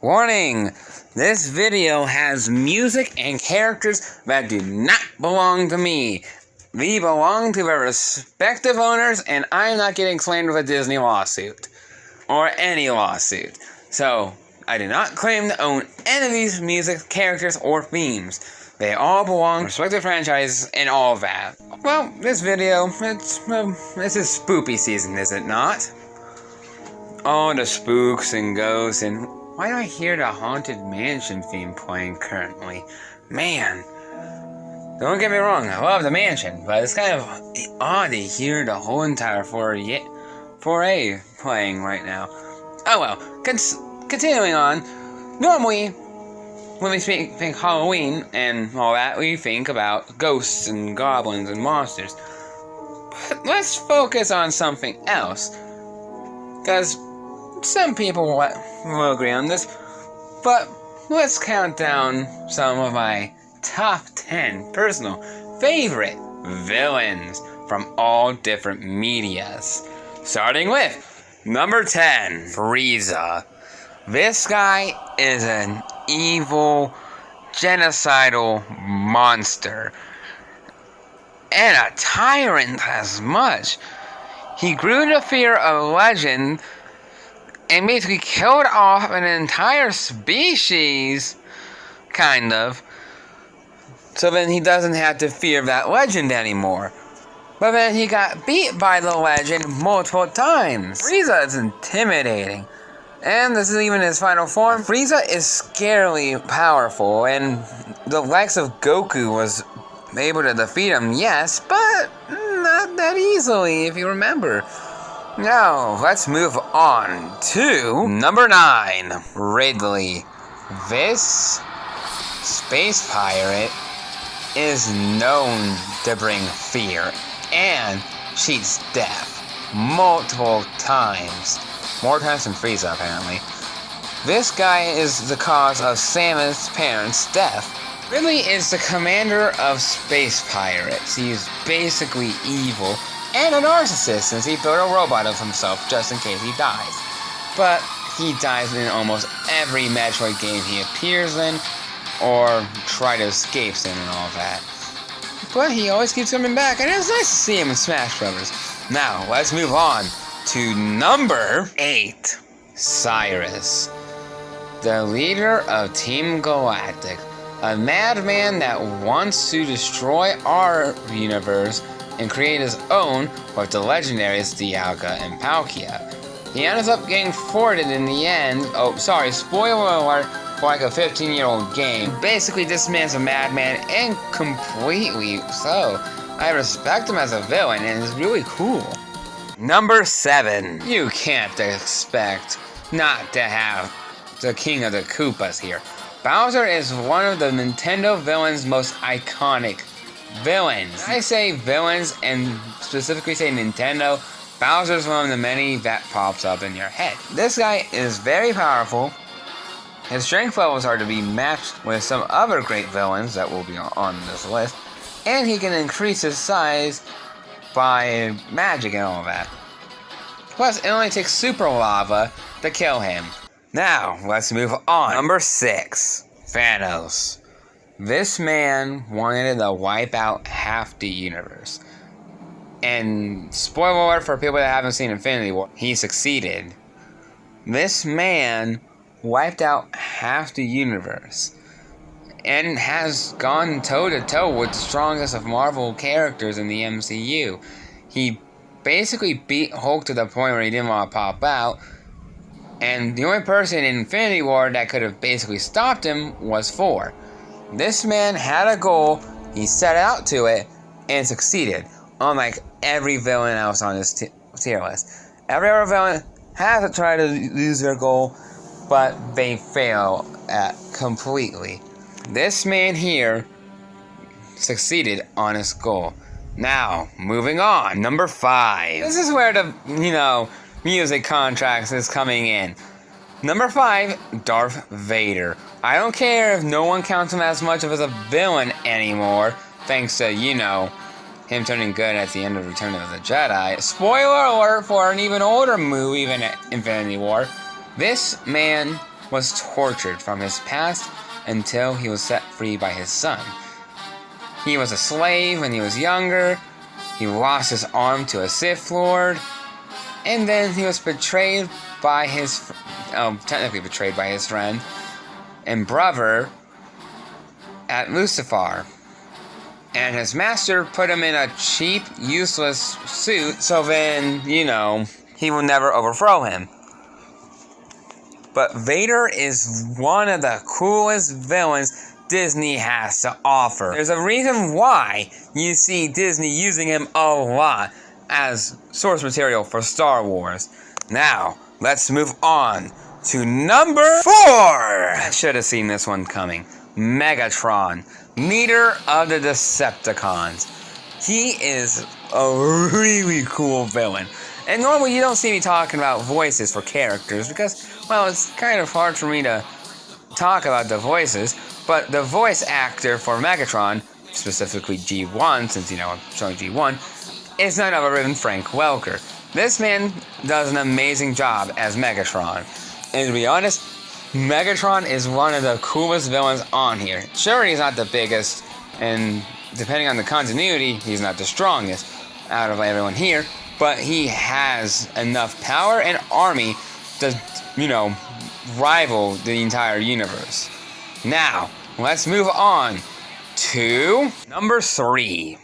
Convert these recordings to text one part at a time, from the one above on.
Warning! This video has music and characters that do not belong to me. They belong to their respective owners, and I'm not getting claimed with a Disney lawsuit. Or any lawsuit. So, I do not claim to own any of these music, characters, or themes. They all belong to respective franchises and all that. Well, this video, this is spoopy season, is it not? All the spooks and ghosts, and why do I hear the Haunted Mansion theme playing currently? Man, don't get me wrong, I love the mansion, but it's kind of odd to hear the whole entire 4A playing right now. Oh well, continuing on, normally, when we think Halloween and all that, we think about ghosts and goblins and monsters. But let's focus on something else, because some people will agree on this, but let's count down some of my top 10 personal favorite villains from all different medias. Starting with number 10, Frieza. This guy is an evil, genocidal monster, and a tyrant as much. He grew to fear a legend and basically killed off an entire species, kind of, so then he doesn't have to fear that legend anymore. But then he got beat by the legend multiple times. Frieza is intimidating, and this is even his final form. Frieza is scarily powerful, and the likes of Goku was able to defeat him, yes, but not that easily, if you remember. Now, let's move on to number 9, Ridley. This space pirate is known to bring fear and cheats death multiple times. More times than Frieza, apparently. This guy is the cause of Samus' parents' death. Ridley is the commander of space pirates. He is basically evil and a narcissist, since he built a robot of himself just in case he dies. But he dies in almost every Metroid game he appears in, or try to escape in and all that. But he always keeps coming back, and it's nice to see him in Smash Brothers. Now, let's move on to number 8, Cyrus. The leader of Team Galactic. A madman that wants to destroy our universe and create his own with the legendaries Dialga and Palkia. He ends up getting thwarted in the end. Oh, sorry, spoiler alert for like a 15-year-old game. Basically, this man's a madman, and completely so. I respect him as a villain, and it's really cool. Number 7. You can't expect not to have the King of the Koopas here. Bowser is one of the Nintendo villains' most iconic villains. When I say villains, and specifically say Nintendo, Bowser's one of the many that pops up in your head. This guy is very powerful. His strength levels are to be matched with some other great villains that will be on this list, and he can increase his size by magic and all that. Plus, it only takes super lava to kill him. Now, let's move on. Number 6, Thanos. This man wanted to wipe out half the universe. And spoiler alert for people that haven't seen Infinity War, he succeeded. This man wiped out half the universe and has gone toe-to-toe with the strongest of Marvel characters in the MCU. He basically beat Hulk to the point where he didn't want to pop out, and the only person in Infinity War that could have basically stopped him was Thor. This man had a goal, he set out to it, and succeeded, unlike every villain else on this tier list. Every other villain has to try to lose their goal, but they fail at completely. This man here succeeded on his goal. Now, moving on. Number 5. This is where the, music contracts is coming in. Number 5, Darth Vader. I don't care if no one counts him as much of as a villain anymore, thanks to, him turning good at the end of Return of the Jedi. Spoiler alert for an even older movie than Infinity War. This man was tortured from his past until he was set free by his son. He was a slave when he was younger, he lost his arm to a Sith Lord, and then he was betrayed by technically betrayed by his friend and brother at Mustafar. And his master put him in a cheap, useless suit, so then, he will never overthrow him. But Vader is one of the coolest villains Disney has to offer. There's a reason why you see Disney using him a lot as source material for Star Wars. Now, let's move on to number 4! I should have seen this one coming. Megatron, leader of the Decepticons. He is a really cool villain. And normally you don't see me talking about voices for characters because, well, it's kind of hard for me to talk about the voices, but the voice actor for Megatron, specifically G1, since, I'm showing G1, is none other than Frank Welker. This man does an amazing job as Megatron. And to be honest, Megatron is one of the coolest villains on here. Sure, he's not the biggest, and depending on the continuity, he's not the strongest out of everyone here, but he has enough power and army to, rival the entire universe. Now, let's move on to number 3.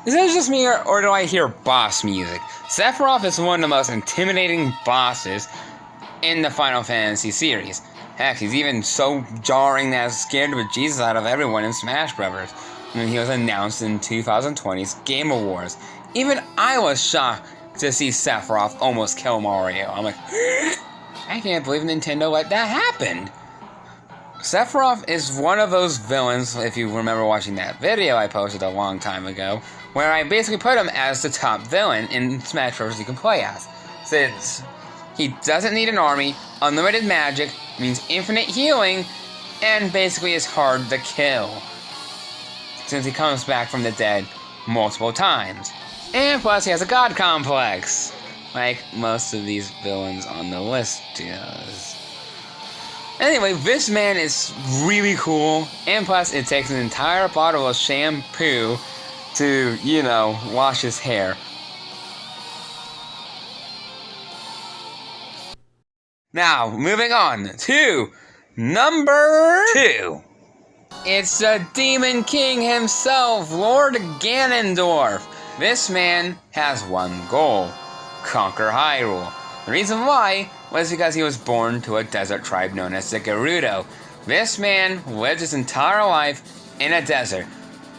Is it just me, or do I hear boss music? Sephiroth is one of the most intimidating bosses in the Final Fantasy series. Heck, he's even so jarring that it scared the bejesus out of everyone in Smash Bros. When he was announced in 2020's Game Awards. Even I was shocked to see Sephiroth almost kill Mario. I'm like, I can't believe Nintendo let that happen. Sephiroth is one of those villains, if you remember watching that video I posted a long time ago, where I basically put him as the top villain in Smash Bros. You can play as. Since he doesn't need an army, unlimited magic, means infinite healing, and basically is hard to kill, since he comes back from the dead multiple times. And plus he has a god complex, like most of these villains on the list does. Anyway, this man is really cool, and plus it takes an entire bottle of shampoo to, wash his hair. Now, moving on to number 2. It's the Demon King himself, Lord Ganondorf. This man has one goal: conquer Hyrule. The reason why was because he was born to a desert tribe known as the Gerudo. This man lived his entire life in a desert.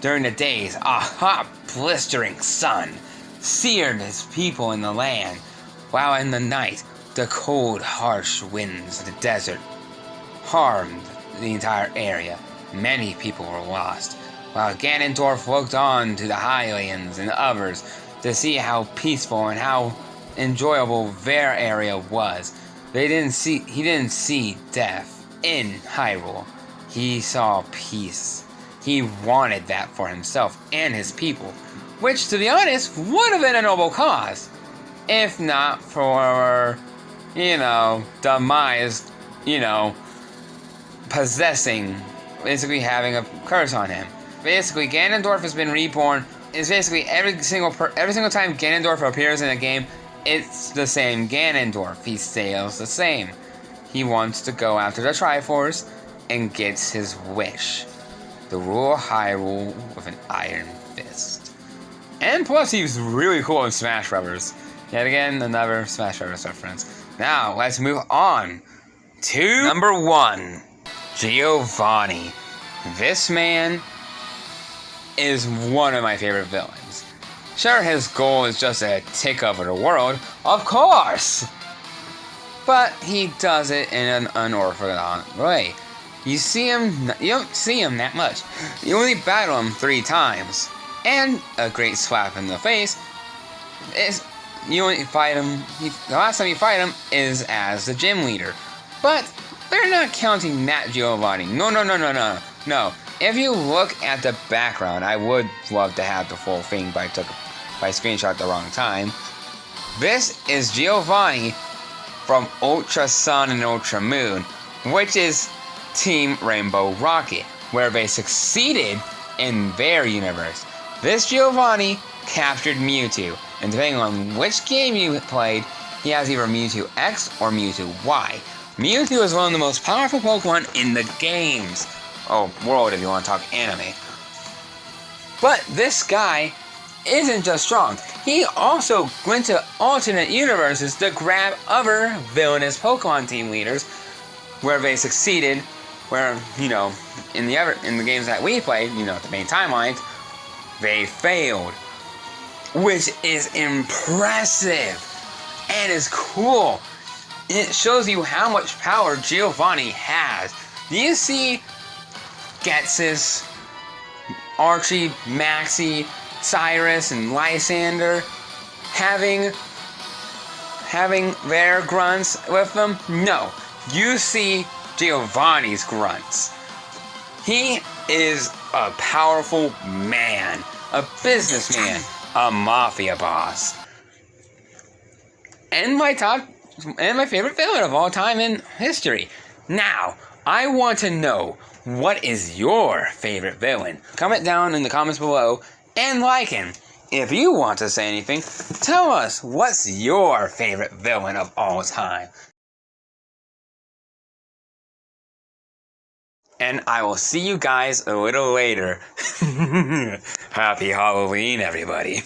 During the days, a hot, blistering sun seared his people in the land, while in the night, the cold, harsh winds of the desert harmed the entire area. Many people were lost, while Ganondorf looked on to the Hylians and others to see how peaceful and how enjoyable their area was. He didn't see death in Hyrule. He saw peace. He wanted that for himself and his people, which, to be honest, would have been a noble cause, if not for, Demise, possessing, basically having a curse on him. Basically, Ganondorf has been reborn. It's basically every single time Ganondorf appears in a game, it's the same Ganondorf. He stays the same. He wants to go after the Triforce and gets his wish: to rule Hyrule with an iron fist. And plus, he's really cool in Smash Bros. Yet again, another Smash Bros. Reference. Now, let's move on to number 1, Giovanni. This man is one of my favorite villains. Sure, his goal is just to take over the world, of course! But he does it in an unorthodox way. You don't see him that much. You only battle him 3 times. And a great slap in the face is you only fight him. The last time you fight him is as the gym leader. But they're not counting that Giovanni. No. If you look at the background, I would love to have the full thing, but I screenshot the wrong time. This is Giovanni from Ultra Sun and Ultra Moon, which is Team Rainbow Rocket, where they succeeded in their universe. This Giovanni captured Mewtwo, and depending on which game you played, he has either Mewtwo X or Mewtwo Y. Mewtwo is one of the most powerful Pokemon in the games. Oh, world if you want to talk anime. But this guy isn't just strong. He also went to alternate universes to grab other villainous Pokemon team leaders where they succeeded, where, in the games that we played, the main timelines, they failed. Which is impressive and is cool. It shows you how much power Giovanni has. Do you see Ghetsis, Archie, Maxie, Cyrus, and Lysander having their grunts with them? No. You see Giovanni's grunts. He is a powerful man, a businessman, a mafia boss. And my favorite villain of all time in history. Now, I want to know, what is your favorite villain? Comment down in the comments below and like him. If you want to say anything, tell us what's your favorite villain of all time. And I will see you guys a little later. Happy Halloween, everybody.